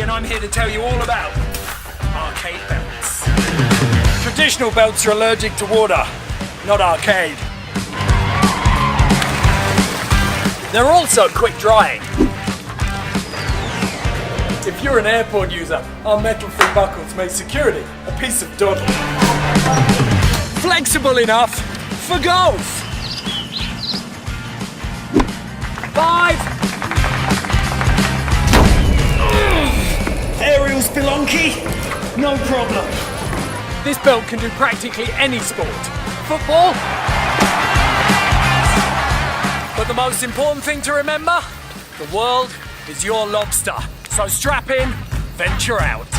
then I'm here to tell you all about arcade belts. Traditional belts are allergic to water, not arcade. They're also quick drying. If you're an airport user, our metal-free buckles make security a piece of dawdle. Flexible enough for golf. 5. Aerial spelunky? No problem. This belt can do practically any sport. Football. But the most important thing to remember, the world is your lobster. So strap in, venture out.